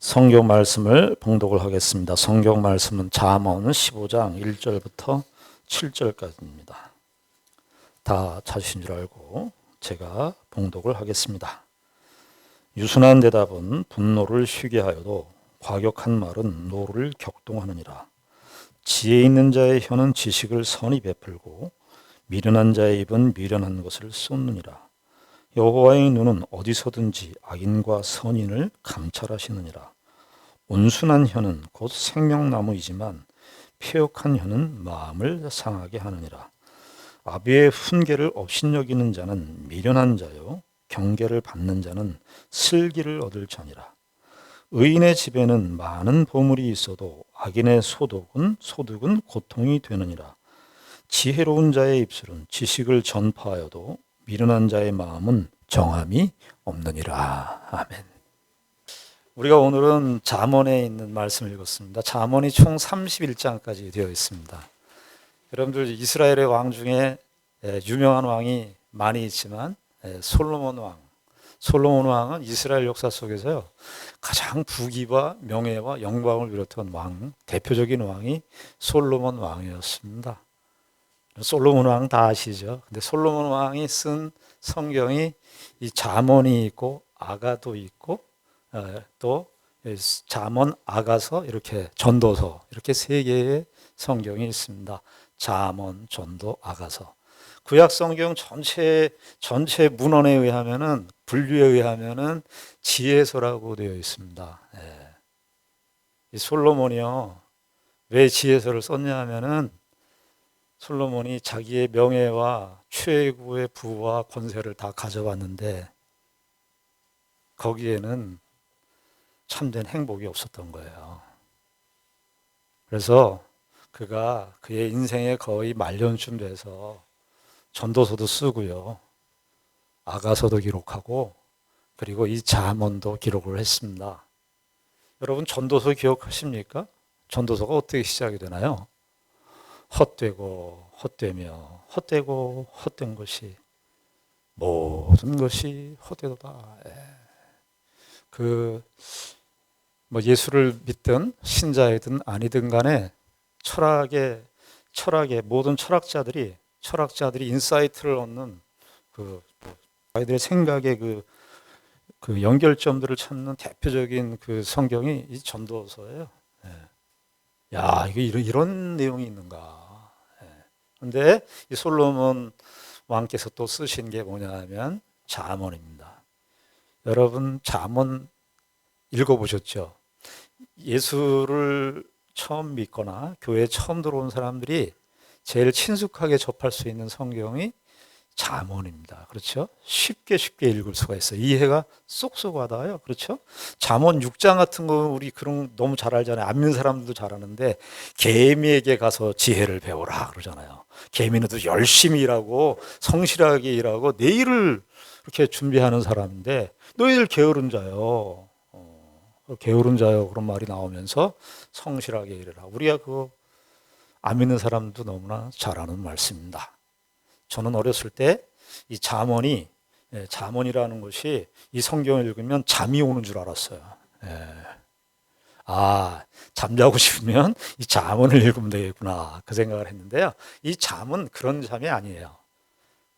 성경 말씀을 봉독을 하겠습니다. 성경 말씀은 잠언 15장 1절부터 7절까지입니다. 다 찾으신 줄 알고 제가 봉독을 하겠습니다. 유순한 대답은 분노를 쉬게 하여도 과격한 말은 노를 격동하느니라. 지혜 있는 자의 혀는 지식을 선히 베풀고 미련한 자의 입은 미련한 것을 쏟느니라. 여호와의 눈은 어디서든지 악인과 선인을 감찰하시느니라. 온순한 혀는 곧 생명나무이지만 패역한 혀는 마음을 상하게 하느니라. 아비의 훈계를 업신여기는 자는 미련한 자요 경계를 받는 자는 슬기를 얻을 자니라. 의인의 집에는 많은 보물이 있어도 악인의 소득은 고통이 되느니라. 지혜로운 자의 입술은 지식을 전파하여도 미련한 자의 마음은 정함이 없느니라. 아멘. 우리가 오늘은 잠언에 있는 말씀을 읽었습니다. 잠언이 총 31장까지 되어 있습니다. 여러분들 이스라엘의 왕 중에 유명한 왕이 많이 있지만 솔로몬 왕은 이스라엘 역사 속에서요 가장 부귀와 명예와 영광을 누렸던 왕, 대표적인 왕이 솔로몬 왕이었습니다. 솔로몬 왕 다 아시죠? 근데 솔로몬 왕이 쓴 성경이 이 잠언이 있고 아가도 있고 또 잠언, 아가서, 이렇게 전도서, 이렇게 세 개의 성경이 있습니다. 잠언, 전도, 아가서. 구약 성경 전체 문헌에 의하면은 분류에 의하면은 지혜서라고 되어 있습니다. 이 솔로몬이요 왜 지혜서를 썼냐 하면은 솔로몬이 자기의 명예와 최고의 부와 권세를 다 가져왔는데 거기에는 참된 행복이 없었던 거예요. 그래서 그가 그의 인생의 거의 말년쯤 돼서 전도서도 쓰고요, 아가서도 기록하고 그리고 이 잠언도 기록을 했습니다. 여러분 전도서 기억하십니까? 전도서가 어떻게 시작이 되나요? 헛되고 헛되며 헛되고 헛된 것이 모든 것이 헛되도다. 예수를 믿든 신자이든 아니든 간에 철학의 모든 철학자들이 인사이트를 얻는 아이들의 생각의 그 연결점들을 찾는 대표적인 그 성경이 이 전도서예요. 야, 이게 이런 내용이 있는가. 그런데 이 솔로몬 왕께서 또 쓰신 게 뭐냐면 잠언입니다. 여러분 잠언 읽어보셨죠? 예수를 처음 믿거나 교회에 처음 들어온 사람들이 제일 친숙하게 접할 수 있는 성경이 잠언입니다. 그렇죠? 쉽게 읽을 수가 있어요. 이해가 쏙쏙 와닿아요. 그렇죠? 잠언 6장 같은 거 우리 그런 너무 잘 알잖아요. 안 믿는 사람들도 잘 아는데 개미에게 가서 지혜를 배우라 그러잖아요. 개미는 또 열심히 일하고 성실하게 일하고 내일을 이렇게 준비하는 사람인데 너희들 게으른 자요. 게으른 자요. 그런 말이 나오면서 성실하게 일해라. 우리가 그거 안 믿는 사람도 너무나 잘 아는 말씀입니다. 저는 어렸을 때 이 잠언이라는 것이 이 성경을 읽으면 잠이 오는 줄 알았어요. 잠자고 싶으면 이 잠언을 읽으면 되겠구나 그 생각을 했는데요. 이 잠은 그런 잠이 아니에요.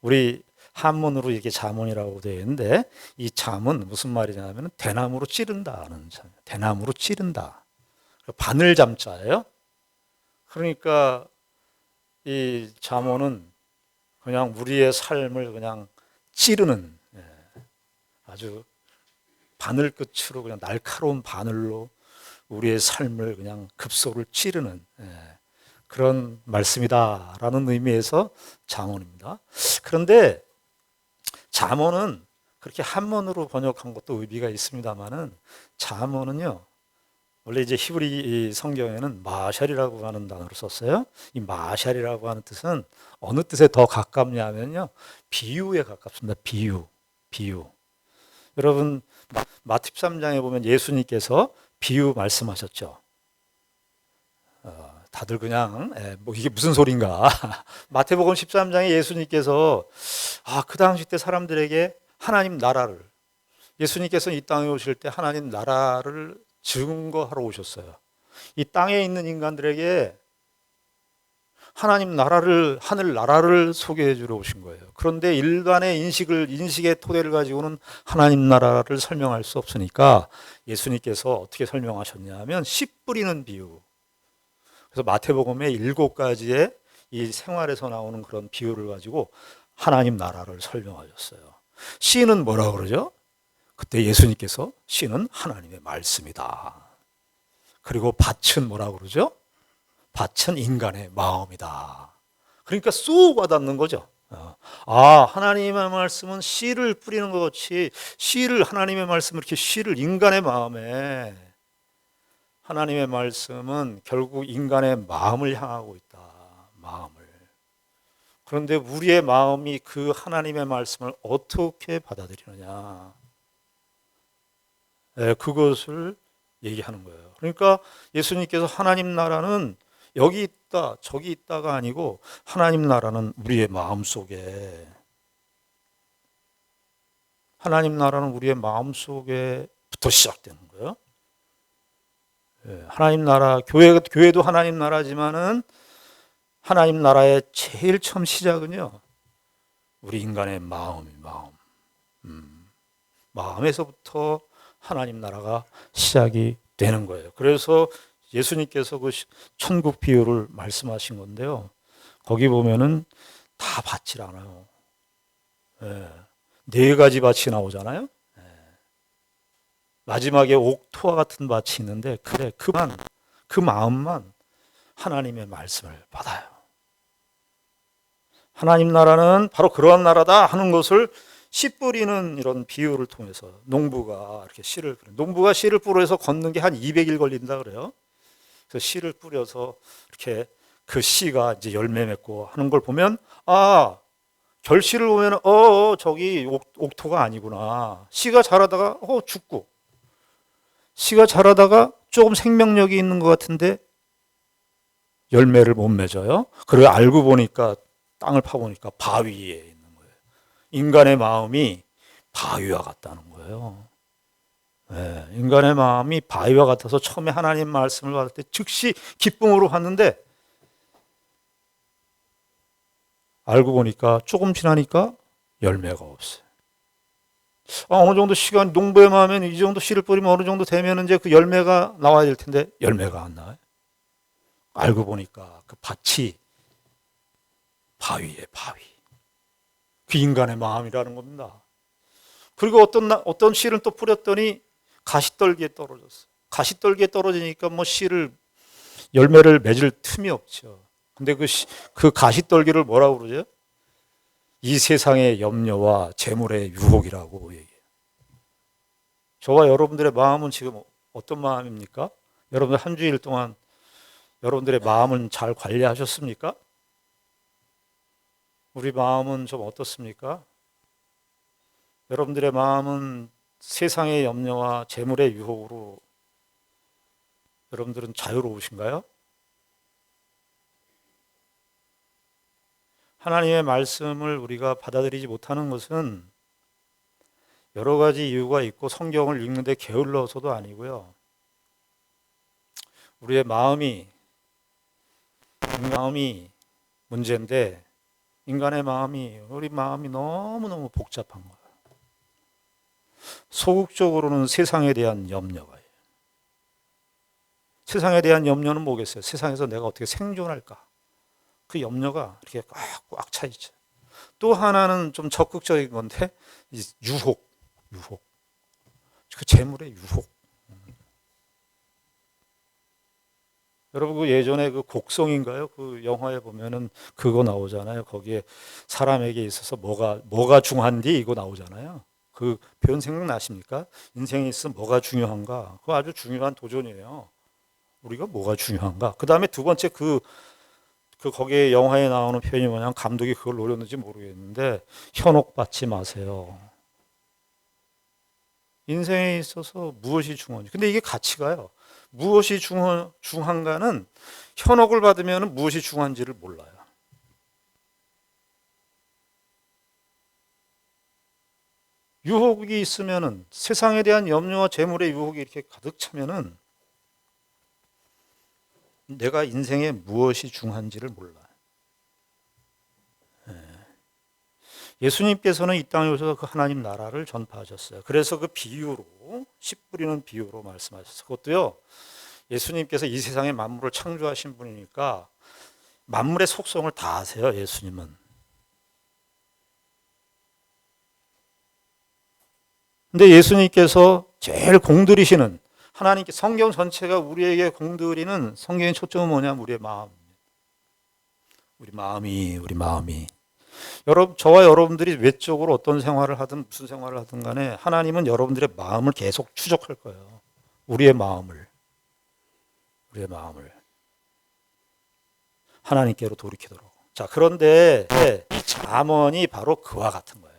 우리 한문으로 이게 잠언이라고 되어 있는데 이 잠은 무슨 말이냐면 대나무로 찌른다는 잠. 대나무로 찌른다. 바늘 잠자예요. 그러니까 이 잠언은 그냥 우리의 삶을 그냥 찌르는 아주 바늘 끝으로 그냥 날카로운 바늘로 우리의 삶을 그냥 급소를 찌르는 그런 말씀이다라는 의미에서 잠언입니다. 그런데 잠언은 그렇게 한문으로 번역한 것도 의미가 있습니다만은 잠언은요 원래 이제 히브리 성경에는 마샬이라고 하는 단어를 썼어요. 이 마샬이라고 하는 뜻은 어느 뜻에 더 가깝냐면요 비유에 가깝습니다. 비유. 여러분 마태 13장에 보면 예수님께서 비유 말씀하셨죠. 다들 그냥 이게 무슨 소린가. 마태복음 13장에 예수님께서 그 당시 때 사람들에게 하나님 나라를, 예수님께서 이 땅에 오실 때 하나님 나라를 증거하러 오셨어요. 이 땅에 있는 인간들에게 하나님 나라를, 하늘 나라를 소개해 주러 오신 거예요. 그런데 일반의 인식의 토대를 가지고는 하나님 나라를 설명할 수 없으니까 예수님께서 어떻게 설명하셨냐면 씨 뿌리는 비유. 그래서 마태복음에 7가지의 이 생활에서 나오는 그런 비유를 가지고 하나님 나라를 설명하셨어요. 씨는 뭐라 그러죠? 그때 예수님께서 씨는 하나님의 말씀이다. 그리고 밭은 뭐라 그러죠? 밭은 인간의 마음이다. 그러니까 쏙 와닿는 거죠. 하나님의 말씀은 씨를 뿌리는 것 같이 하나님의 말씀을 이렇게 씨를 인간의 마음에, 하나님의 말씀은 결국 인간의 마음을 향하고 있다. 마음을. 그런데 우리의 마음이 그 하나님의 말씀을 어떻게 받아들이느냐. 그것을 얘기하는 거예요. 그러니까 예수님께서 하나님 나라는 여기 있다, 저기 있다가 아니고 하나님 나라는 우리의 마음 속에, 하나님 나라는 우리의 마음 속에부터 시작되는 거예요. 하나님 나라, 교회도 하나님 나라지만은 하나님 나라의 제일 처음 시작은요, 우리 인간의 마음. 마음에서부터 하나님 나라가 시작이 되는 거예요. 그래서 예수님께서 그 천국 비유를 말씀하신 건데요. 거기 보면은 다 밭이 않아요. 4가지 밭이 나오잖아요. 마지막에 옥토와 같은 밭이 있는데, 그래, 그 마음만 하나님의 말씀을 받아요. 하나님 나라는 바로 그러한 나라다 하는 것을 씨 뿌리는 이런 비유를 통해서 농부가 씨를 뿌려서 걷는 게 한 200일 걸린다 그래요. 그래서 씨를 뿌려서 이렇게 그 씨가 이제 열매 맺고 하는 걸 보면, 결실을 보면 저기 옥토가 아니구나. 씨가 자라다가 죽고, 씨가 자라다가 조금 생명력이 있는 것 같은데 열매를 못 맺어요. 그리고 알고 보니까 땅을 파보니까 바위에 있는 거예요. 인간의 마음이 바위와 같다는 거예요. 인간의 마음이 바위와 같아서 처음에 하나님 말씀을 받을 때 즉시 기쁨으로 받는데, 알고 보니까 조금 지나니까 열매가 없어요. 어느 정도 시간, 농부의 마음에는 이 정도 씨를 뿌리면 어느 정도 되면 이제 그 열매가 나와야 될 텐데 열매가 안 나와요. 알고 보니까 그 밭이 바위에 바위. 그 인간의 마음이라는 겁니다. 그리고 어떤 씨를 또 뿌렸더니 가시떨기에 떨어졌어요. 가시떨기에 떨어지니까 열매를 맺을 틈이 없죠. 근데 그 가시떨기를 뭐라고 그러죠? 이 세상의 염려와 재물의 유혹이라고 얘기해요. 저와 여러분들의 마음은 지금 어떤 마음입니까? 여러분들 한 주일 동안 여러분들의 마음은 잘 관리하셨습니까? 우리 마음은 좀 어떻습니까? 여러분들의 마음은 세상의 염려와 재물의 유혹으로 여러분들은 자유로우신가요? 하나님의 말씀을 우리가 받아들이지 못하는 것은 여러 가지 이유가 있고 성경을 읽는데 게을러서도 아니고요. 우리의 마음이 문제인데, 우리 마음이 너무너무 복잡한 거예요. 소극적으로는 세상에 대한 염려가 있어요. 세상에 대한 염려는 뭐겠어요? 세상에서 내가 어떻게 생존할까? 그 염려가 이렇게 꽉 차 있죠. 또 하나는 좀 적극적인 건데, 유혹. 그 재물의 유혹. 여러분, 그 예전에 그 곡성인가요? 그 영화에 보면은 그거 나오잖아요. 거기에 사람에게 있어서 뭐가 중요한디 이거 나오잖아요. 그 표현 생각나십니까? 인생에 있어서 뭐가 중요한가? 그거 아주 중요한 도전이에요. 우리가 뭐가 중요한가? 그 다음에 두 번째 거기에 영화에 나오는 표현이 뭐냐면, 감독이 그걸 노렸는지 모르겠는데, 현혹받지 마세요. 인생에 있어서 무엇이 중요한지. 근데 이게 가치가요. 무엇이 중요한가는 현혹을 받으면 무엇이 중요한지를 몰라요. 유혹이 있으면은, 세상에 대한 염려와 재물의 유혹이 이렇게 가득 차면은 내가 인생에 무엇이 중요한지를 몰라. 예수님께서는 이 땅에 오셔서 그 하나님 나라를 전파하셨어요. 그래서 그 비유로, 씨 뿌리는 비유로 말씀하셨어요. 그것도요, 예수님께서 이 세상의 만물을 창조하신 분이니까 만물의 속성을 다 아세요, 예수님은. 근데 예수님께서 제일 공들이시는, 하나님께 성경 전체가 우리에게 공들이는 성경의 초점은 뭐냐면 우리의 마음. 우리 마음이. 여러분, 저와 여러분들이 외적으로 어떤 생활을 하든 무슨 생활을 하든 간에 하나님은 여러분들의 마음을 계속 추적할 거예요. 우리의 마음을 하나님께로 돌이키도록. 자, 그런데 이 잠언이 바로 그와 같은 거예요.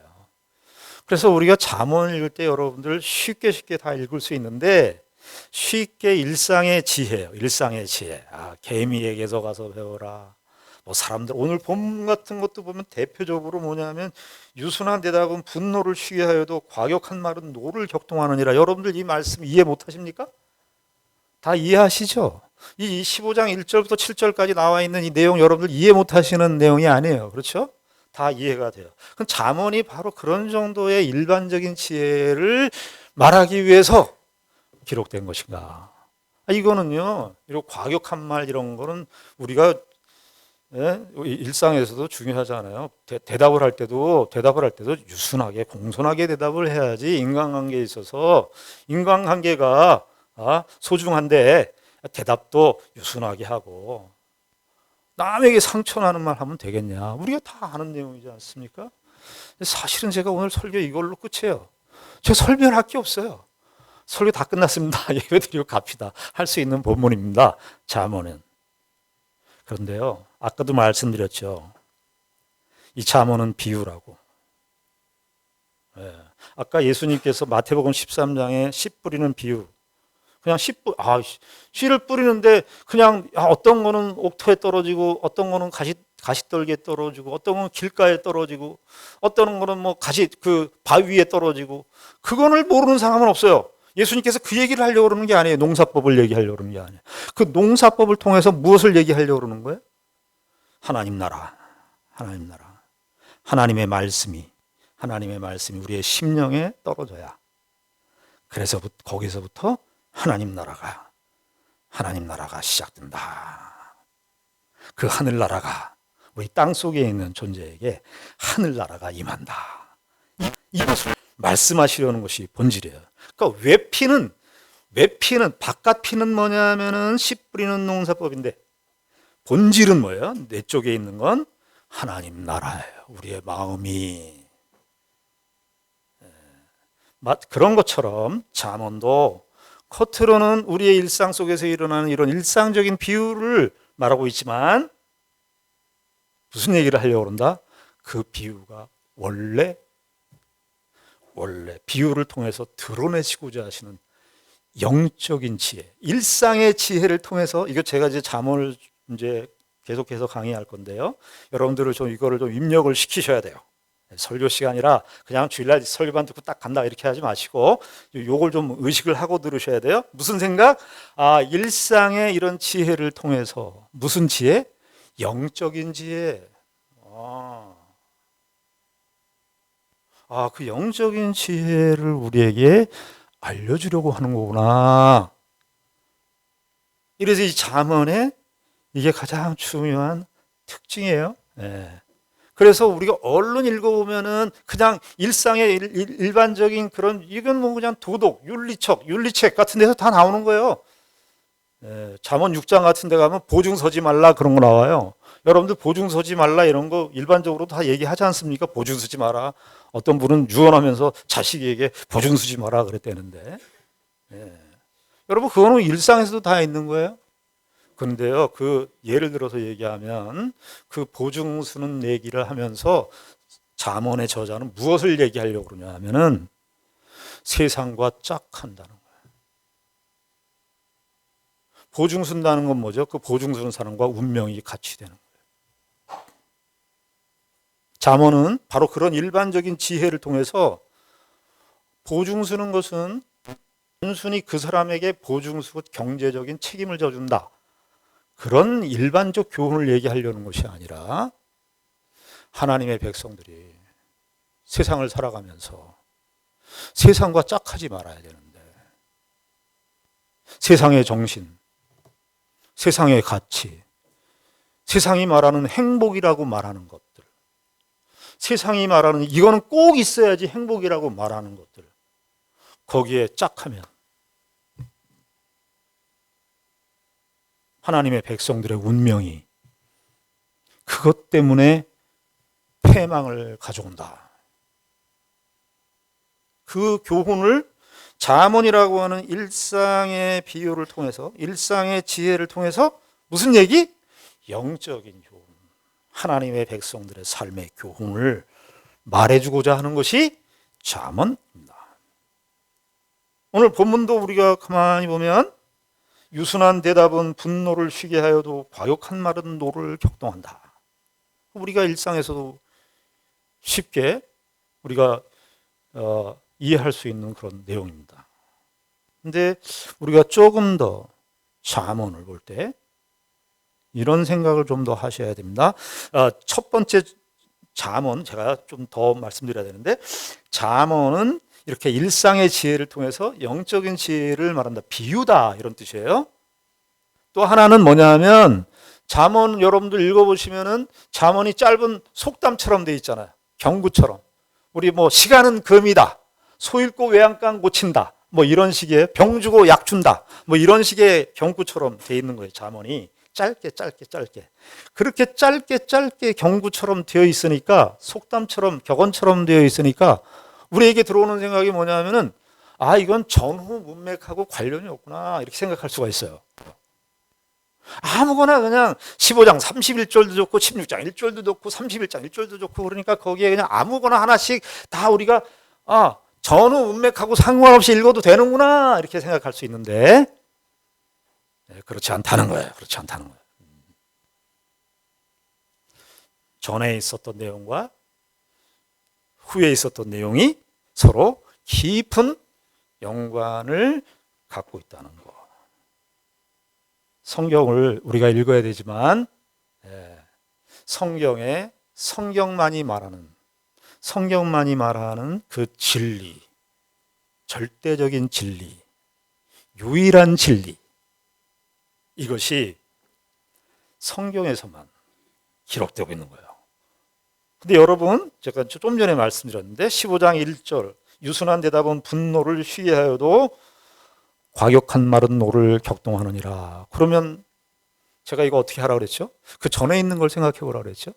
그래서 우리가 잠언을 읽을 때 여러분들 쉽게 다 읽을 수 있는데, 쉽게 일상의 지혜예요. 일상의 지혜. 개미에게서 가서 배워라. 뭐 사람들 오늘 본 같은 것도 보면 대표적으로 뭐냐면, 유순한 대답은 분노를 쉬게 하여도 과격한 말은 노를 격동하느니라. 여러분들 이 말씀 이해 못 하십니까? 다 이해하시죠? 이 15장 1절부터 7절까지 나와 있는 이 내용 여러분들 이해 못 하시는 내용이 아니에요. 그렇죠? 다 이해가 돼요. 그럼 잠언이 바로 그런 정도의 일반적인 지혜를 말하기 위해서 기록된 것인가? 이거는요, 이런 과격한 말 이런 거는 우리가 일상에서도 중요하잖아요. 대답을 할 때도 유순하게 공손하게 대답을 해야지. 인간관계에 있어서 인간관계가 소중한데 대답도 유순하게 하고, 남에게 상처나는 말 하면 되겠냐? 우리가 다 아는 내용이지 않습니까? 사실은 제가 오늘 설교 이걸로 끝이에요. 제가 설명할 게 없어요. 설교 다 끝났습니다. 예배드리고 갑시다. 할 수 있는 본문입니다. 잠언은. 그런데요, 아까도 말씀드렸죠. 이 잠언은 비유라고. 아까 예수님께서 마태복음 13장에 씨 뿌리는 비유. 그냥 씨를 뿌리는데 그냥 어떤 거는 옥토에 떨어지고, 어떤 거는 가시떨기에 떨어지고, 어떤 거는 길가에 떨어지고, 어떤 거는 뭐 그 바위 위에 떨어지고, 그거를 모르는 사람은 없어요. 예수님께서 그 얘기를 하려고 그러는 게 아니에요. 농사법을 얘기하려고 그러는 게 아니에요. 그 농사법을 통해서 무엇을 얘기하려고 그러는 거예요? 하나님 나라. 하나님의 말씀이 우리의 심령에 떨어져야, 그래서 거기서부터 하나님 나라가 시작된다. 그 하늘나라가 우리 땅 속에 있는 존재에게 하늘나라가 임한다. 이것을 말씀하시려는 것이 본질이에요. 그러니까 외피는 바깥 피는 뭐냐면은 씨 뿌리는 농사법인데, 본질은 뭐예요? 내 쪽에 있는 건 하나님 나라예요. 우리의 마음이. 그런 것처럼 잠언도 겉으로는 우리의 일상 속에서 일어나는 이런 일상적인 비유를 말하고 있지만, 무슨 얘기를 하려고 그런다? 그 비유가 원래 비유를 통해서 드러내시고자 하시는 영적인 지혜, 일상의 지혜를 통해서, 이거 제가 이제 잠언을 이제 계속해서 강의할 건데요. 여러분들을 이거를 좀 입력을 시키셔야 돼요. 설교 시간이라 그냥 주일날 설교만 듣고 딱 간다 이렇게 하지 마시고, 요걸 좀 의식을 하고 들으셔야 돼요. 무슨 생각? 일상의 이런 지혜를 통해서, 무슨 지혜? 영적인 지혜. 그 영적인 지혜를 우리에게 알려주려고 하는 거구나. 이래서 이 잠언의 이게 가장 중요한 특징이에요. 그래서 우리가 얼른 읽어보면은 그냥 일상의 일반적인 그런, 이건 뭐 그냥 도덕, 윤리책 같은 데서 다 나오는 거예요. 잠언 6장 같은 데 가면 보증 서지 말라 그런 거 나와요. 여러분들 보증 서지 말라 이런 거 일반적으로 다 얘기하지 않습니까? 보증 서지 마라. 어떤 분은 유언하면서 자식에게 보증 서지 마라 그랬다는데. 여러분, 그거는 일상에서도 다 있는 거예요. 그런데요, 그 예를 들어서 얘기하면, 그 보증 서는 얘기를 하면서 잠언의 저자는 무엇을 얘기하려고 그러냐 하면은 세상과 짝한다는 거예요. 보증 쓴다는 건 뭐죠? 그 보증 서는 사람과 운명이 같이 되는 거예요. 잠언은 바로 그런 일반적인 지혜를 통해서 보증수는 것은 단순히 그 사람에게 보증수 경제적인 책임을 져준다, 그런 일반적 교훈을 얘기하려는 것이 아니라 하나님의 백성들이 세상을 살아가면서 세상과 짝하지 말아야 되는데 세상의 정신, 세상의 가치, 세상이 말하는 행복이라고 말하는 것들, 세상이 말하는 이거는 꼭 있어야지 행복이라고 말하는 것들, 거기에 짝하면 하나님의 백성들의 운명이 그것 때문에 패망을 가져온다. 그 교훈을 잠언이라고 하는 일상의 비유를 통해서, 일상의 지혜를 통해서 무슨 얘기? 영적인 교훈, 하나님의 백성들의 삶의 교훈을 말해주고자 하는 것이 잠언입니다. 오늘 본문도 우리가 가만히 보면 유순한 대답은 분노를 쉬게 하여도 과욕한 말은 노를 격동한다. 우리가 일상에서도 쉽게 우리가 이해할 수 있는 그런 내용입니다. 근데 우리가 조금 더 잠언을 볼 때 이런 생각을 좀 더 하셔야 됩니다. 첫 번째 잠언, 제가 좀 더 말씀드려야 되는데, 잠언은 이렇게 일상의 지혜를 통해서 영적인 지혜를 말한다, 비유다, 이런 뜻이에요. 또 하나는 뭐냐면, 잠언 여러분들 읽어보시면은 잠언이 짧은 속담처럼 돼 있잖아요. 경구처럼. 우리 뭐 시간은 금이다, 소 잃고 외양간 고친다, 뭐 이런 식의, 병 주고 약 준다, 뭐 이런 식의 경구처럼 돼 있는 거예요. 잠언이 짧게 그렇게 짧게 경구처럼 되어 있으니까, 속담처럼 격언처럼 되어 있으니까 우리에게 들어오는 생각이 뭐냐면은, 아, 이건 전후 문맥하고 관련이 없구나, 이렇게 생각할 수가 있어요. 아무거나 그냥 15장 31절도 좋고 16장 1절도 좋고 31장 1절도 좋고, 그러니까 거기에 그냥 아무거나 하나씩 다 우리가 전후 문맥하고 상관없이 읽어도 되는구나, 이렇게 생각할 수 있는데, 그렇지 않다는 거예요. 전에 있었던 내용과 후에 있었던 내용이 서로 깊은 연관을 갖고 있다는 거. 성경을 우리가 읽어야 되지만, 성경만이 말하는 그 진리, 절대적인 진리, 유일한 진리, 이것이 성경에서만 기록되고 있는 거예요. 근데 여러분, 제가 좀 전에 말씀드렸는데 15장 1절, 유순한 대답은 분노를 쉬게 하여도 과격한 말은 노를 격동하느니라. 그러면 제가 이거 어떻게 하라고 그랬죠? 그 전에 있는 걸 생각해 보라고 그랬죠?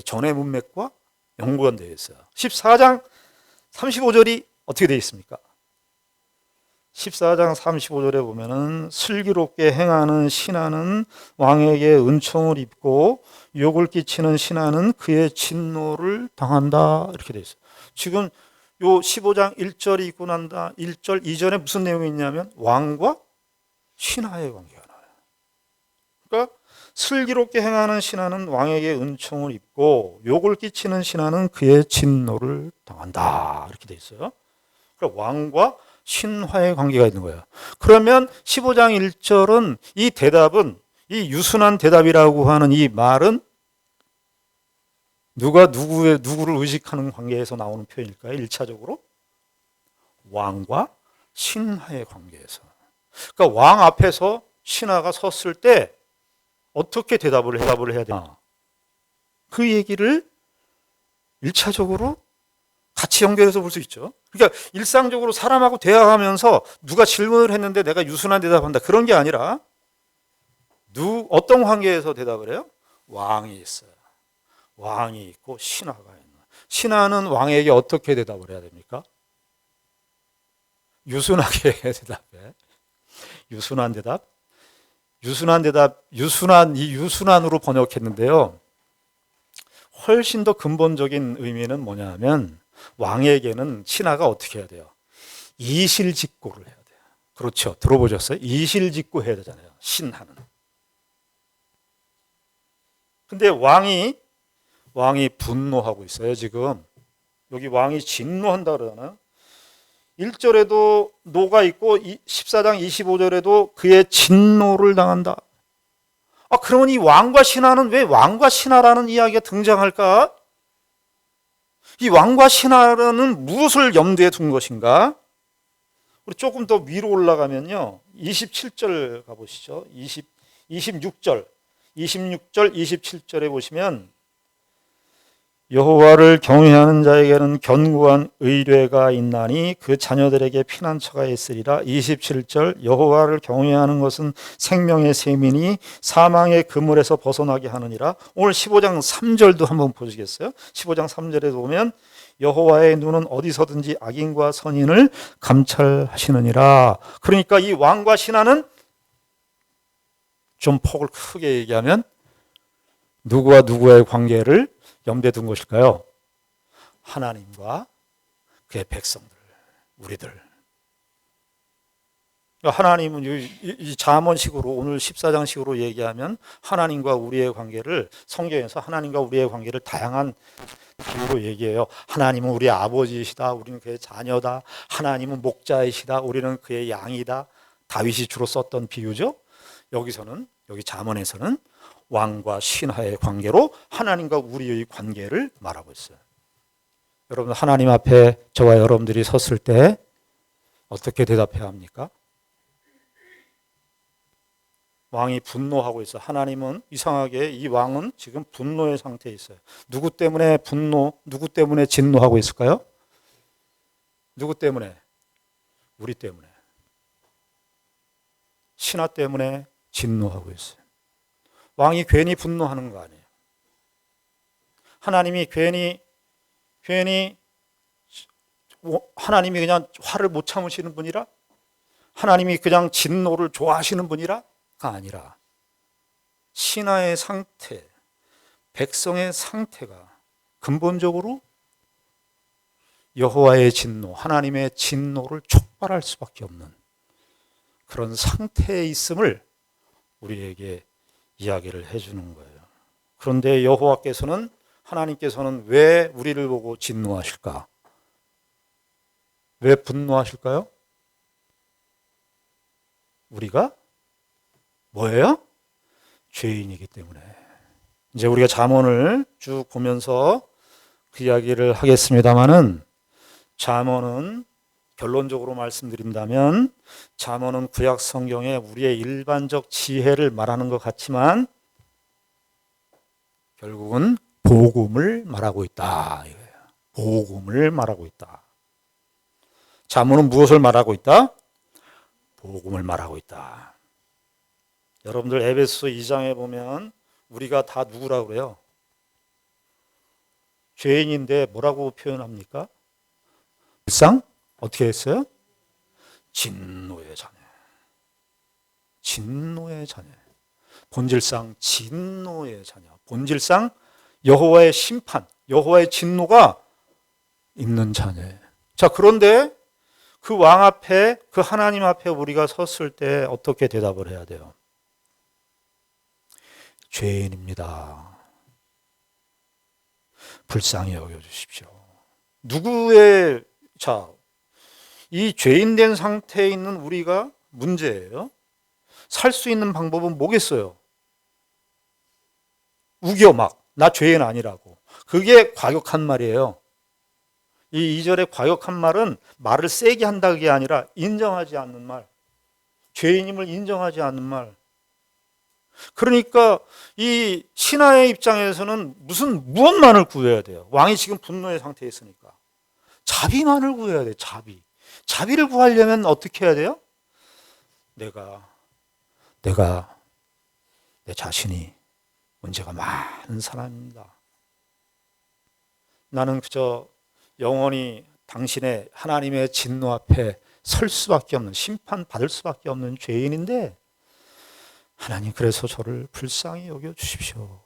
전의 문맥과 연관되어 있어요. 14장 35절이 어떻게 되어 있습니까? 14장 35절에 보면은, 슬기롭게 행하는 신하는 왕에게 은총을 입고 욕을 끼치는 신하는 그의 진노를 당한다, 이렇게 되어 있어요. 지금 요 15장 1절이 있고 난다, 1절 이전에 무슨 내용이 있냐면 왕과 신하의 관계가 나와요. 그러니까 슬기롭게 행하는 신하는 왕에게 은총을 입고 욕을 끼치는 신하는 그의 진노를 당한다, 이렇게 되어 있어요. 그러니까 왕과 신하의 관계가 있는 거예요. 그러면 15장 1절은 이 대답은, 이 유순한 대답이라고 하는 이 말은 누가 누구를 의식하는 관계에서 나오는 표현일까요? 1차적으로 왕과 신하의 관계에서. 그러니까 왕 앞에서 신하가 섰을 때 어떻게 대답을 해야 되나, 그 얘기를 1차적으로 같이 연결해서 볼 수 있죠. 그러니까 일상적으로 사람하고 대화하면서 누가 질문을 했는데 내가 유순한 대답한다, 그런 게 아니라 어떤 관계에서 대답을 해요? 왕이 있어요. 왕이 있고 신하가 있는. 신하는 왕에게 어떻게 대답을 해야 됩니까? 유순하게 대답해. 유순한 대답. 이 유순한으로 번역했는데요. 훨씬 더 근본적인 의미는 뭐냐면, 왕에게는 신하가 어떻게 해야 돼요? 이실직고를 해야 돼요. 그렇죠. 들어보셨어요? 이실직고 해야 되잖아요, 신하는. 근데 왕이 분노하고 있어요, 지금. 여기 왕이 진노한다 그러잖아요. 1절에도 노가 있고 14장 25절에도 그의 진노를 당한다. 그러면 이 왕과 신하는 왜 왕과 신하라는 이야기가 등장할까? 이 왕과 신하는 무엇을 염두에 둔 것인가? 우리 조금 더 위로 올라가면요. 27절 가보시죠. 26절, 27절에 보시면 여호와를 경외하는 자에게는 견고한 의뢰가 있나니 그 자녀들에게 피난처가 있으리라. 27절 여호와를 경외하는 것은 생명의 셈이니 사망의 그물에서 벗어나게 하느니라. 오늘 15장 3절도 한번 보시겠어요? 15장 3절에 보면 여호와의 눈은 어디서든지 악인과 선인을 감찰하시느니라. 그러니까 이 왕과 신하는 좀 폭을 크게 얘기하면 누구와 누구의 관계를 염두에 둔 것일까요? 하나님과 그의 백성들, 우리들. 하나님은 이 잠언식으로 오늘 14장식으로 얘기하면 하나님과 우리의 관계를 성경에서 하나님과 우리의 관계를 다양한 비유로 얘기해요. 하나님은 우리의 아버지이시다. 우리는 그의 자녀다. 하나님은 목자이시다. 우리는 그의 양이다. 다윗이 주로 썼던 비유죠. 여기 잠언에서는 왕과 신하의 관계로 하나님과 우리의 관계를 말하고 있어요. 여러분, 하나님 앞에 저와 여러분들이 섰을 때 어떻게 대답해야 합니까? 왕이 분노하고 있어요. 하나님은 이상하게 이 왕은 지금 분노의 상태에 있어요. 누구 때문에 누구 때문에 진노하고 있을까요? 누구 때문에? 우리 때문에. 신하 때문에 진노하고 있어요. 왕이 괜히 분노하는 거 아니에요. 하나님이 괜히 하나님이 그냥 화를 못 참으시는 분이라? 하나님이 그냥 진노를 좋아하시는 분이라가 아니라 신하의 상태, 백성의 상태가 근본적으로 여호와의 진노, 하나님의 진노를 촉발할 수밖에 없는 그런 상태에 있음을 우리에게 이야기를 해주는 거예요. 그런데 하나님께서는 왜 우리를 보고 진노하실까? 왜 분노하실까요? 우리가 뭐예요? 죄인이기 때문에. 이제 우리가 잠언을 쭉 보면서 그 이야기를 하겠습니다마는 잠언은 결론적으로 말씀드린다면 잠언은 구약 성경에 우리의 일반적 지혜를 말하는 것 같지만 결국은 복음을 말하고 있다. 복음을 말하고 있다. 잠언은 무엇을 말하고 있다? 복음을 말하고 있다. 여러분들 에베소 2장에 보면 우리가 다 누구라고 그래요? 죄인인데 뭐라고 표현합니까? 일상? 어떻게 했어요? 진노의 자녀. 진노의 자녀. 본질상 진노의 자녀. 본질상 여호와의 심판, 여호와의 진노가 있는 자녀예요. 자, 그런데 그 왕 앞에, 그 하나님 앞에 우리가 섰을 때 어떻게 대답을 해야 돼요? 죄인입니다. 불쌍히 여겨주십시오. 이 죄인된 상태에 있는 우리가 문제예요. 살 수 있는 방법은 뭐겠어요? 우겨 나 죄인 아니라고. 그게 과격한 말이에요. 이 2절의 과격한 말은 말을 세게 한다는 아니라 인정하지 않는 말. 죄인임을 인정하지 않는 말. 그러니까 이 신하의 입장에서는 무엇만을 구해야 돼요? 왕이 지금 분노의 상태에 있으니까. 자비만을 구해야 돼요. 자비를 구하려면 어떻게 해야 돼요? 내가 내 자신이 문제가 많은 사람입니다. 나는 그저 영원히 당신의 하나님의 진노 앞에 설 수밖에 없는, 심판받을 수밖에 없는 죄인인데 하나님 그래서 저를 불쌍히 여겨주십시오.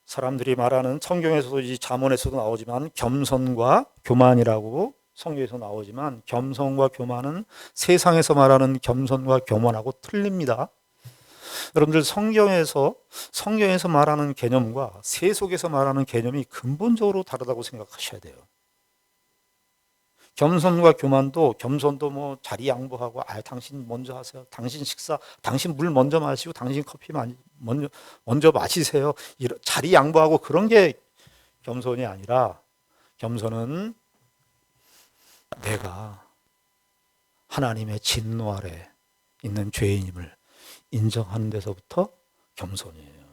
사람들이 말하는 성경에서도 이 잠언에서도 나오지만 겸손과 교만이라고 성경에서 나오지만 겸손과 교만은 세상에서 말하는 겸손과 교만하고 틀립니다. 여러분들 성경에서 말하는 개념과 세속에서 말하는 개념이 근본적으로 다르다고 생각하셔야 돼요. 겸손과 교만도, 겸손도 뭐 자리 양보하고, 당신 먼저 하세요. 당신 식사, 당신 물 먼저 마시고, 당신 커피 먼저 마시세요. 자리 양보하고 그런 게 겸손이 아니라, 겸손은 내가 하나님의 진노 아래 있는 죄인임을 인정하는 데서부터 겸손이에요.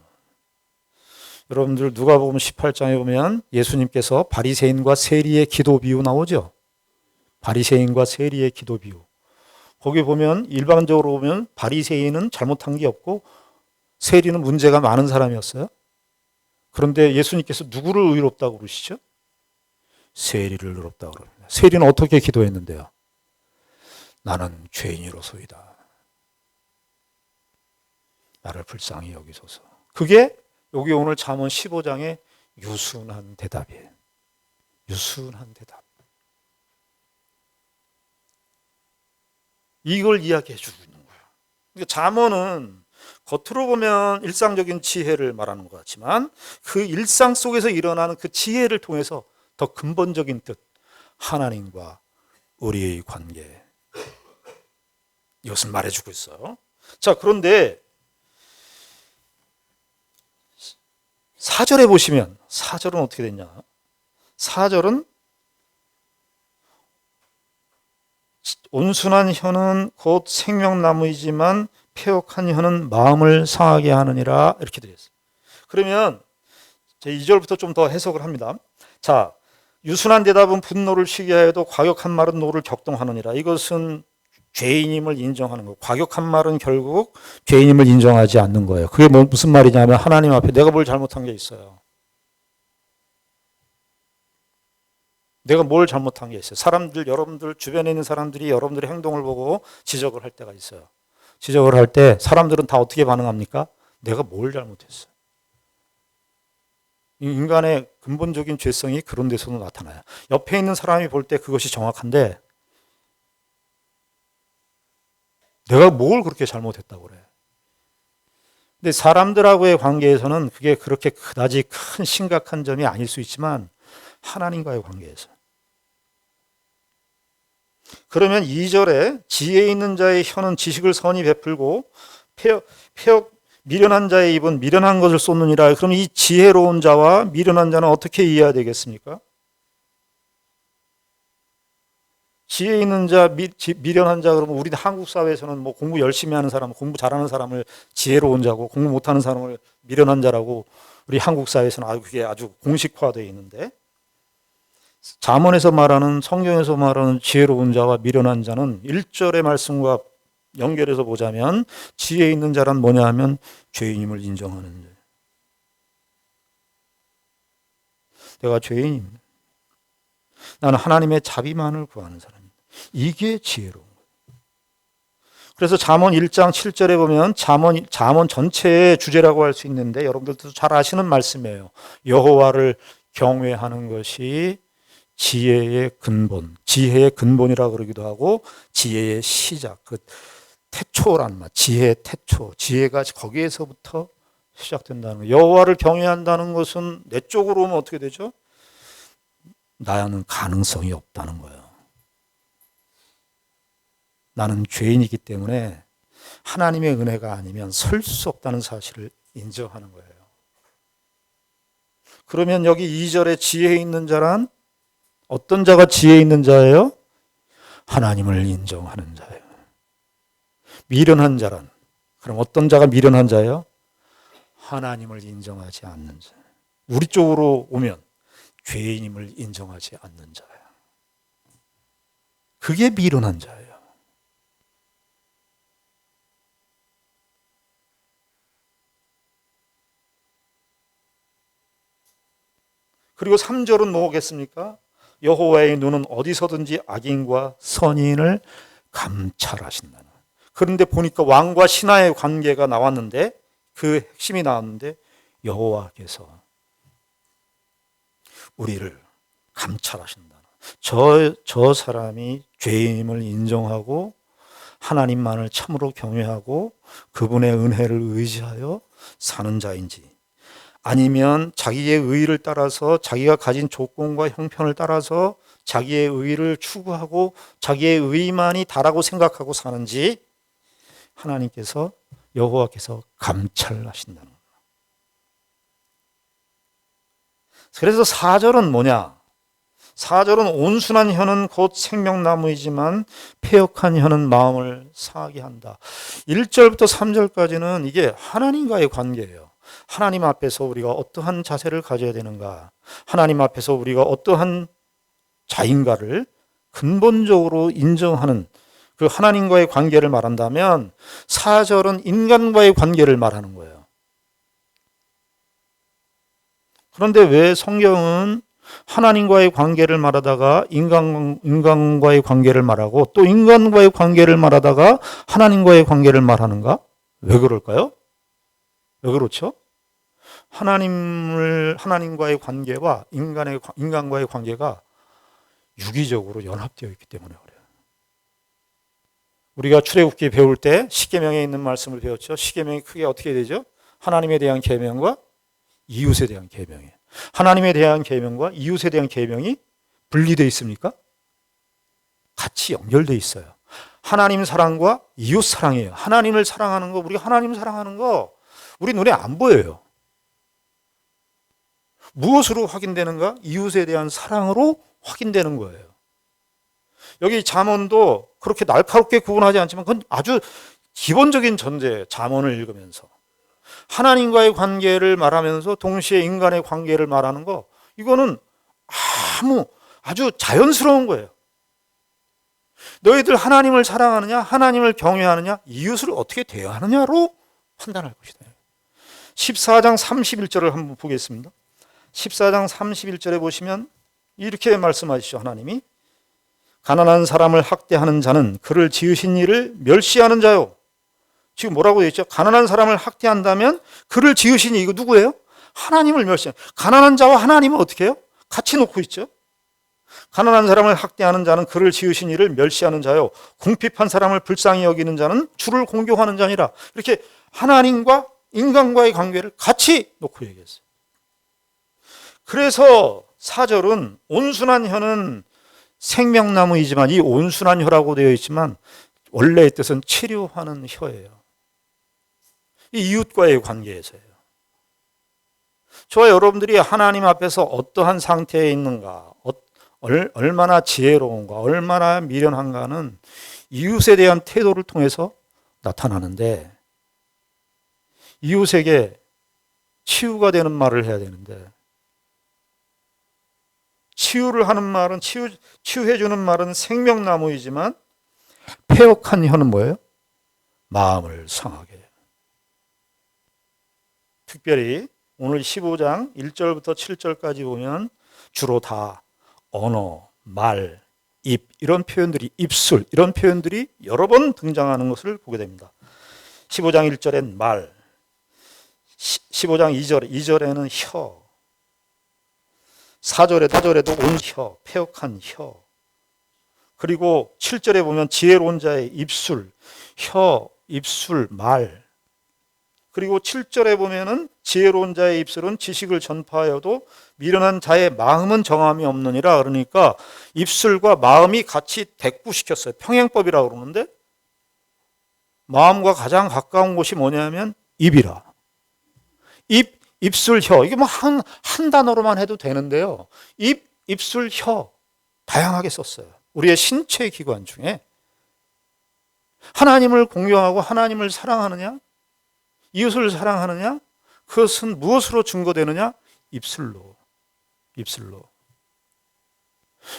여러분들 누가복음 18장에 보면 예수님께서 바리새인과 세리의 기도 비유 나오죠. 바리새인과 세리의 기도 비유. 거기 보면 일반적으로 보면 바리새인은 잘못한 게 없고 세리는 문제가 많은 사람이었어요. 그런데 예수님께서 누구를 의롭다고 그러시죠? 세리를 의롭다고 그럽니다. 세리는 어떻게 기도했는데요? 나는 죄인이로소이다. 나를 불쌍히 여기소서. 그게 여기 오늘 잠언 15장의 유순한 대답이에요. 유순한 대답. 이걸 이야기해 주고 있는 거예요. 그러니까 잠언은 겉으로 보면 일상적인 지혜를 말하는 것 같지만 그 일상 속에서 일어나는 그 지혜를 통해서 더 근본적인 뜻, 하나님과 우리의 관계, 이것을 말해주고 있어요. 자, 그런데 4절에 보시면 4절은 어떻게 됐냐? 4절은 온순한 혀는 곧 생명나무이지만 패역한 혀는 마음을 상하게 하느니라, 이렇게 되어 있어요. 그러면 2절부터 좀 더 해석을 합니다. 자, 유순한 대답은 분노를 쉬게 하여도 과격한 말은 노를 격동하느니라. 이것은 죄인임을 인정하는 거예요. 과격한 말은 결국 죄인임을 인정하지 않는 거예요. 그게 무슨 말이냐면 하나님 앞에 내가 뭘 잘못한 게 있어요. 내가 뭘 잘못한 게 있어요. 여러분들 주변에 있는 사람들이 여러분들의 행동을 보고 지적을 할 때가 있어요. 지적을 할 때 사람들은 다 어떻게 반응합니까? 내가 뭘 잘못했어요. 인간의 근본적인 죄성이 그런 데서도 나타나요. 옆에 있는 사람이 볼 때 그것이 정확한데 내가 뭘 그렇게 잘못했다고 그래. 근데 사람들하고의 관계에서는 그게 그렇게 그다지 큰 심각한 점이 아닐 수 있지만 하나님과의 관계에서. 그러면 2절에 지혜 있는 자의 혀는 지식을 선히 베풀고 미련한 자의 입은 미련한 것을 쏟느니라. 그럼 이 지혜로운 자와 미련한 자는 어떻게 이해해야 되겠습니까? 지혜 있는 자, 미련한 자, 그러면 우리 한국 사회에서는 뭐 공부 열심히 하는 사람, 공부 잘하는 사람을 지혜로운 자고 공부 못하는 사람을 미련한 자라고 우리 한국 사회에서는 그게 아주 공식화되어 있는데 잠언에서 말하는, 성경에서 말하는 지혜로운 자와 미련한 자는 1절의 말씀과 연결해서 보자면 지혜 있는 자란 뭐냐 하면 죄인임을 인정하는 자. 내가 죄인입니다. 나는 하나님의 자비만을 구하는 사람입니다. 이게 지혜로운 거예요. 그래서 잠언 1장 7절에 보면 잠언 전체의 주제라고 할 수 있는데 여러분들도 잘 아시는 말씀이에요. 여호와를 경외하는 것이 지혜의 근본, 지혜의 근본이라고 그러기도 하고 지혜의 시작, 그 태초란 말, 지혜의 태초, 지혜가 거기에서부터 시작된다는 거예요. 여호와를 경외한다는 것은 내 쪽으로 오면 어떻게 되죠? 나는 가능성이 없다는 거예요. 나는 죄인이기 때문에 하나님의 은혜가 아니면 설 수 없다는 사실을 인정하는 거예요. 그러면 여기 2절에 지혜 있는 자란 어떤 자가 지혜 있는 자예요? 하나님을 인정하는 자예요. 미련한 자란, 그럼 어떤 자가 미련한 자예요? 하나님을 인정하지 않는 자. 우리 쪽으로 오면 죄인임을 인정하지 않는 자예요. 그게 미련한 자예요. 그리고 3절은 뭐겠습니까? 여호와의 눈은 어디서든지 악인과 선인을 감찰하신다는. 그런데 보니까 왕과 신하의 관계가 나왔는데 그 핵심이 나왔는데 여호와께서 우리를 감찰하신다는. 저 사람이 죄인임을 인정하고 하나님만을 참으로 경외하고 그분의 은혜를 의지하여 사는 자인지 아니면 자기의 의의를 따라서 자기가 가진 조건과 형편을 따라서 자기의 의를 추구하고 자기의 의만이 다라고 생각하고 사는지 하나님께서 여호와께서 감찰하신다는 거예요. 그래서 4절은 뭐냐? 4절은 온순한 혀는 곧 생명나무이지만 패역한 혀는 마음을 상하게 한다. 1절부터 3절까지는 이게 하나님과의 관계예요. 하나님 앞에서 우리가 어떠한 자세를 가져야 되는가? 하나님 앞에서 우리가 어떠한 자인가를 근본적으로 인정하는 그 하나님과의 관계를 말한다면 4절은 인간과의 관계를 말하는 거예요. 그런데 왜 성경은 하나님과의 관계를 말하다가 인간과의 관계를 말하고 또 인간과의 관계를 말하다가 하나님과의 관계를 말하는가? 왜 그럴까요? 왜 그렇죠? 하나님과의 관계와 인간과의 관계가 유기적으로 연합되어 있기 때문에 그래요. 우리가 출애굽기 배울 때 십계명에 있는 말씀을 배웠죠. 십계명이 크게 어떻게 되죠? 하나님에 대한 계명과 이웃에 대한 계명이에요. 하나님에 대한 계명과 이웃에 대한 계명이 분리되어 있습니까? 같이 연결되어 있어요. 하나님 사랑과 이웃 사랑이에요. 하나님을 사랑하는 거, 우리가 하나님 사랑하는 거 우리 눈에 안 보여요. 무엇으로 확인되는가? 이웃에 대한 사랑으로 확인되는 거예요. 여기 잠언도 그렇게 날카롭게 구분하지 않지만 그건 아주 기본적인 전제예요. 잠언을 읽으면서. 하나님과의 관계를 말하면서 동시에 인간의 관계를 말하는 거, 이거는 아주 자연스러운 거예요. 너희들 하나님을 사랑하느냐, 하나님을 경외하느냐, 이웃을 어떻게 대하느냐로 판단할 것이다. 14장 31절을 한번 보겠습니다. 14장 31절에 보시면 이렇게 말씀하시죠. 하나님이 가난한 사람을 학대하는 자는 그를 지으신 이를 멸시하는 자요. 지금 뭐라고 되어 있죠? 가난한 사람을 학대한다면 그를 지으신 이, 이거 누구예요? 하나님을 멸시하는. 가난한 자와 하나님은 어떻게 해요? 같이 놓고 있죠. 가난한 사람을 학대하는 자는 그를 지으신 이를 멸시하는 자요. 궁핍한 사람을 불쌍히 여기는 자는 주를 공경하는 자니라. 이렇게 하나님과 인간과의 관계를 같이 놓고 얘기했어요. 그래서 4절은 온순한 혀는 생명나무이지만, 이 온순한 혀라고 되어 있지만 원래의 뜻은 치료하는 혀예요. 이 이웃과의 관계에서예요. 저와 여러분들이 하나님 앞에서 어떠한 상태에 있는가, 얼마나 지혜로운가, 얼마나 미련한가는 이웃에 대한 태도를 통해서 나타나는데, 이웃에게 치유가 되는 말을 해야 되는데, 치유를 하는 말은, 치유해주는 말은 생명나무이지만 패역한 혀는 뭐예요? 마음을 상하게 해요. 특별히 오늘 15장 1절부터 7절까지 보면 주로 다 언어, 말, 입 이런 표현들이, 입술 이런 표현들이 여러 번 등장하는 것을 보게 됩니다. 15장 1절엔 말, 15장 2절에는 혀, 4절에도 온 혀, 패역한 혀, 그리고 7절에 보면 지혜로운 자의 입술, 혀, 입술, 말, 그리고 7절에 보면은 지혜로운 자의 입술은 지식을 전파하여도 미련한 자의 마음은 정함이 없느니라. 그러니까 입술과 마음이 같이 대꾸시켰어요. 평행법이라고 그러는데, 마음과 가장 가까운 곳이 뭐냐면 입이라. 입, 입술, 혀. 이게 뭐 한 단어로만 해도 되는데요. 입, 입술, 혀. 다양하게 썼어요. 우리의 신체 기관 중에 하나님을 공경하고 하나님을 사랑하느냐, 이웃을 사랑하느냐, 그것은 무엇으로 증거되느냐? 입술로.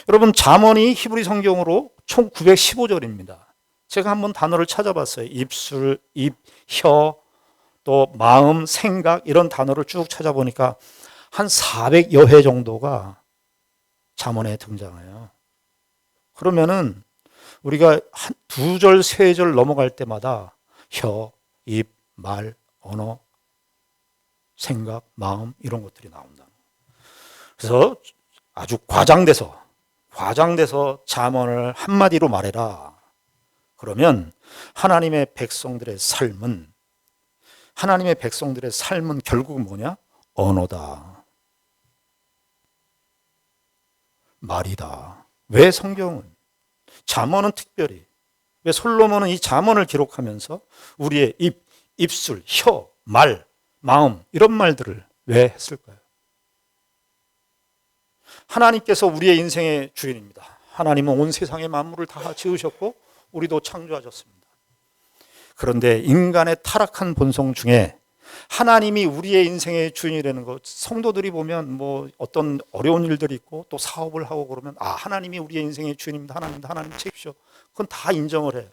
여러분, 잠언이 히브리 성경으로 총 915절입니다. 제가 한번 단어를 찾아봤어요. 입술, 입, 혀, 또 마음, 생각 이런 단어를 쭉 찾아보니까 한 400여 회 정도가 잠언에 등장해요. 그러면은 우리가 한 2절, 3절 넘어갈 때마다 혀, 입, 말, 언어, 생각, 마음 이런 것들이 나온다. 그래서 아주 과장돼서 잠언을 한마디로 말해라. 그러면 하나님의 백성들의 삶은 결국은 뭐냐? 언어다. 말이다. 왜 성경은, 잠언은 특별히, 왜 솔로몬은 이 잠언을 기록하면서 우리의 입, 입술, 혀, 말, 마음 이런 말들을 왜 했을까요? 하나님께서 우리의 인생의 주인입니다. 하나님은 온 세상의 만물을 다 지으셨고 우리도 창조하셨습니다. 그런데 인간의 타락한 본성 중에 하나님이 우리의 인생의 주인이라는 것, 성도들이 보면 뭐 어떤 어려운 일들이 있고 또 사업을 하고 그러면 하나님이 우리의 인생의 주인입니다. 하나님 책임져. 그건 다 인정을 해.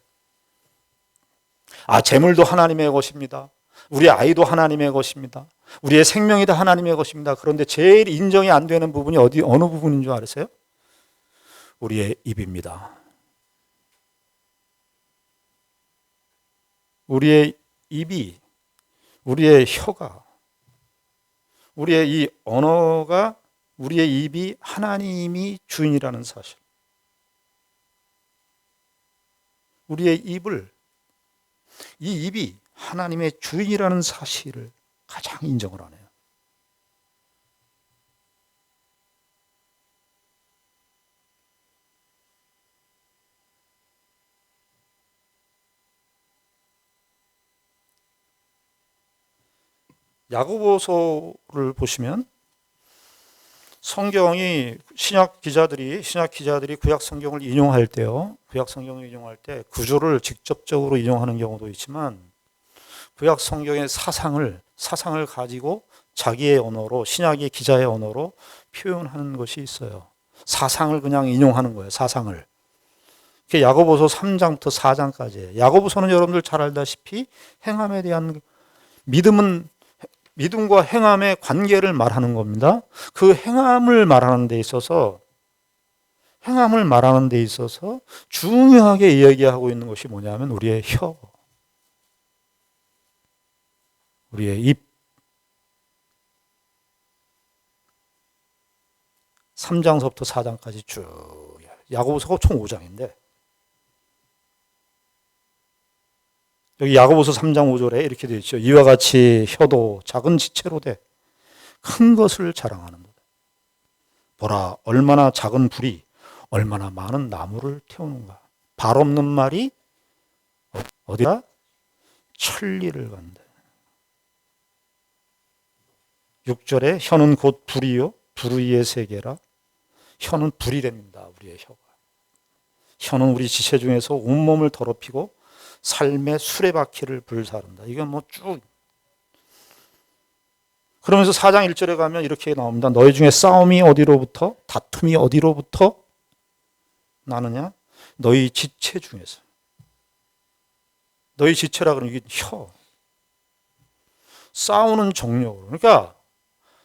재물도 하나님의 것입니다. 우리 아이도 하나님의 것입니다. 우리의 생명이 다 하나님의 것입니다. 그런데 제일 인정이 안 되는 부분이 어느 부분인 줄 아세요? 우리의 입입니다. 우리의 입이, 우리의 혀가, 우리의 이 언어가, 우리의 입이 하나님이 주인이라는 사실. 우리의 입을, 이 입이 하나님의 주인이라는 사실을 가장 인정을 안 해요. 야고보서를 보시면 성경이 신약 기자들이 구약 성경을 인용할 때요. 구약 성경을 인용할 때 구조를 직접적으로 인용하는 경우도 있지만 구약 성경의 사상을 가지고 자기의 언어로, 신약의 기자의 언어로 표현하는 것이 있어요. 사상을 그냥 인용하는 거예요. 사상을. 그게 야고보서 3장부터 4장까지예요. 야고보서는 여러분들 잘 알다시피 행함에 대한 믿음과 행함의 관계를 말하는 겁니다. 그 행함을 말하는 데 있어서 중요하게 이야기하고 있는 것이 뭐냐면 우리의 혀, 우리의 입. 3장서부터 4장까지 쭉, 야고보서가 총 5장인데 여기 야고보서 3장 5절에 이렇게 되어 있죠. 이와 같이 혀도 작은 지체로 돼 큰 것을 자랑하는도다. 보라, 얼마나 작은 불이 얼마나 많은 나무를 태우는가. 발 없는 말이 어디다? 천리를 간다. 6절에 혀는 곧 불이요 불의의 세계라. 혀는 불이 됩니다. 우리의 혀가. 혀는 우리 지체 중에서 온몸을 더럽히고 삶의 수레바퀴를 불사른다. 이건 뭐 쭉. 그러면서 4장 1절에 가면 이렇게 나옵니다. 너희 중에 싸움이 어디로부터, 다툼이 어디로부터 나느냐? 너희 지체 중에서. 너희 지체라 그러면 이게 혀. 싸우는 정력으로. 그러니까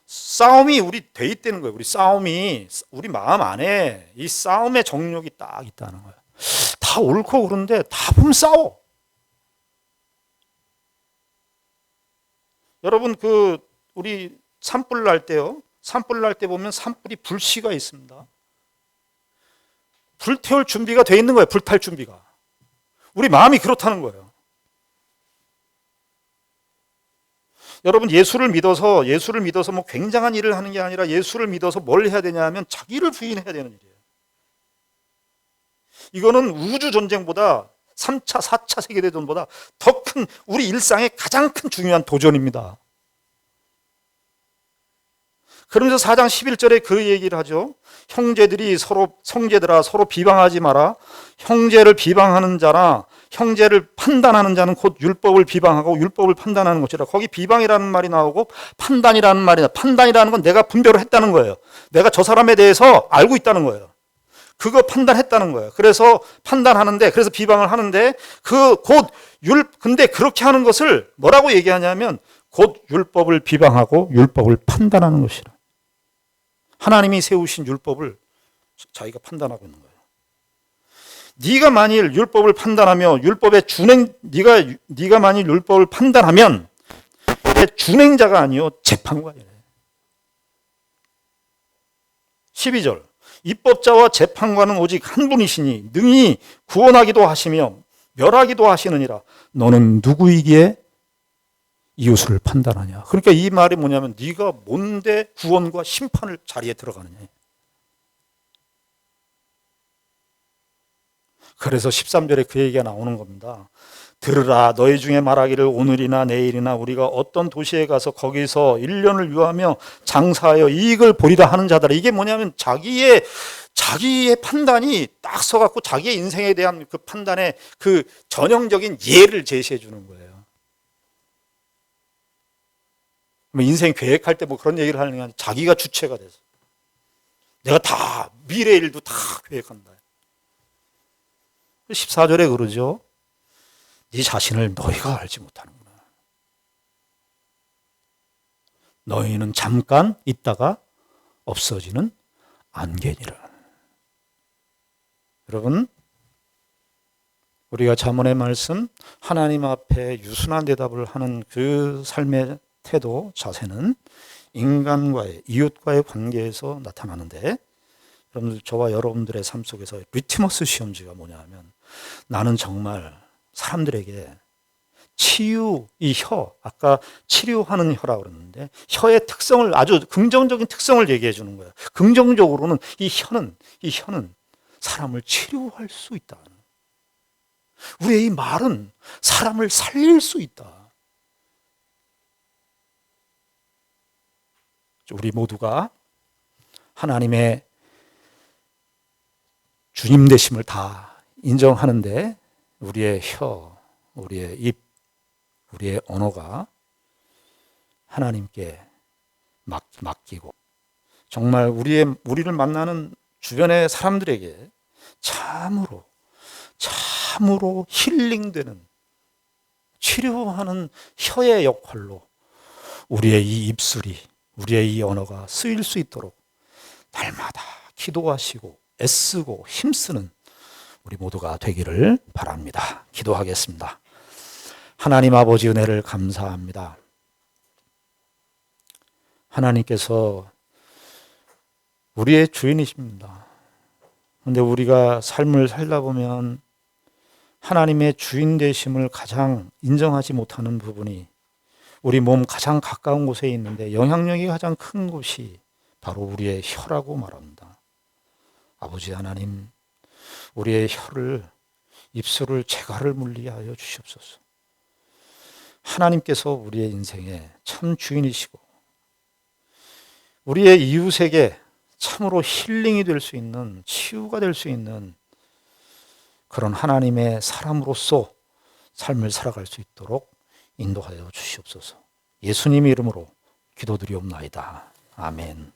싸움이 우리 돼 있다는 거예요. 우리 싸움이 우리 마음 안에 이 싸움의 정력이 딱 있다는 거예요. 다 옳고 그런데 다 보면 싸워. 여러분 우리 산불 날 때요. 산불 날 때 보면 산불이 불씨가 있습니다. 불태울 준비가 돼 있는 거예요. 불탈 준비가. 우리 마음이 그렇다는 거예요. 여러분 예수를 믿어서 뭐 굉장한 일을 하는 게 아니라 예수를 믿어서 뭘 해야 되냐면 자기를 부인해야 되는 일이에요. 이거는 우주 전쟁보다 3차, 4차 세계대전보다 더 큰 우리 일상의 가장 큰 중요한 도전입니다. 그러면서 4장 11절에 그 얘기를 하죠. 형제들아 서로 비방하지 마라. 형제를 비방하는 자나 형제를 판단하는 자는 곧 율법을 비방하고 율법을 판단하는 것이라. 거기 비방이라는 말이 나오고 판단이라는 말이 나와요. 판단이라는 건 내가 분별을 했다는 거예요. 내가 저 사람에 대해서 알고 있다는 거예요. 그거 판단했다는 거예요. 그래서 판단하는데, 그래서 비방을 하는데 근데 그렇게 하는 것을 뭐라고 얘기하냐면 곧 율법을 비방하고 율법을 판단하는 것이라. 하나님이 세우신 율법을 자기가 판단하고 있는 거예요. 네가 만일 율법을 판단하며 율법의 네가 만일 율법을 판단하면 준행자가 아니요 재판관이래. 12절. 입법자와 재판관은 오직 한 분이시니 능히 구원하기도 하시며 멸하기도 하시느니라. 너는 누구이기에 이웃을 판단하냐. 그러니까 이 말이 뭐냐면 네가 뭔데 구원과 심판을 자리에 들어가느냐. 그래서 13절에 그 얘기가 나오는 겁니다. 들으라, 너희 중에 말하기를 오늘이나 내일이나 우리가 어떤 도시에 가서 거기서 1년을 유하며 장사하여 이익을 보리라 하는 자들아. 이게 뭐냐면 자기의 판단이 딱 서갖고 자기의 인생에 대한 그 판단의 그 전형적인 예를 제시해 주는 거예요. 인생 계획할 때 뭐 그런 얘기를 하는 게 아니라 자기가 주체가 돼서 내가 다 미래 일도 다 계획한다. 14절에 그러죠. 네 자신을 너희가 알지 못하는구나. 너희는 잠깐 있다가 없어지는 안개니라. 여러분, 우리가 잠언의 말씀, 하나님 앞에 유순한 대답을 하는 그 삶의 태도, 자세는 인간과의, 이웃과의 관계에서 나타나는데, 여러분들, 저와 여러분들의 삶 속에서 리트머스 시험지가 뭐냐 하면, 나는 정말 사람들에게 치유, 이 혀, 아까 치료하는 혀라고 그랬는데, 혀의 특성을, 아주 긍정적인 특성을 얘기해 주는 거예요. 긍정적으로는 이 혀는 사람을 치료할 수 있다. 우리의 이 말은 사람을 살릴 수 있다. 우리 모두가 하나님의 주님 되심을 다 인정하는데 우리의 혀, 우리의 입, 우리의 언어가 하나님께 맡기고 정말 우리를 만나는 주변의 사람들에게 참으로 힐링되는 치료하는 혀의 역할로 우리의 이 입술이, 우리의 이 언어가 쓰일 수 있도록 날마다 기도하시고 애쓰고 힘쓰는 우리 모두가 되기를 바랍니다. 기도하겠습니다. 하나님 아버지, 은혜를 감사합니다. 하나님께서 우리의 주인이십니다. 그런데 우리가 삶을 살다 보면 하나님의 주인 되심을 가장 인정하지 못하는 부분이 우리 몸 가장 가까운 곳에 있는데 영향력이 가장 큰 곳이 바로 우리의 혀라고 말합니다. 아버지 하나님, 우리의 혀를, 입술을, 재갈을 물리하여 주시옵소서. 하나님께서 우리의 인생에 참 주인이시고 우리의 이웃에게 참으로 힐링이 될 수 있는, 치유가 될 수 있는 그런 하나님의 사람으로서 삶을 살아갈 수 있도록 인도하여 주시옵소서. 예수님의 이름으로 기도드리옵나이다. 아멘.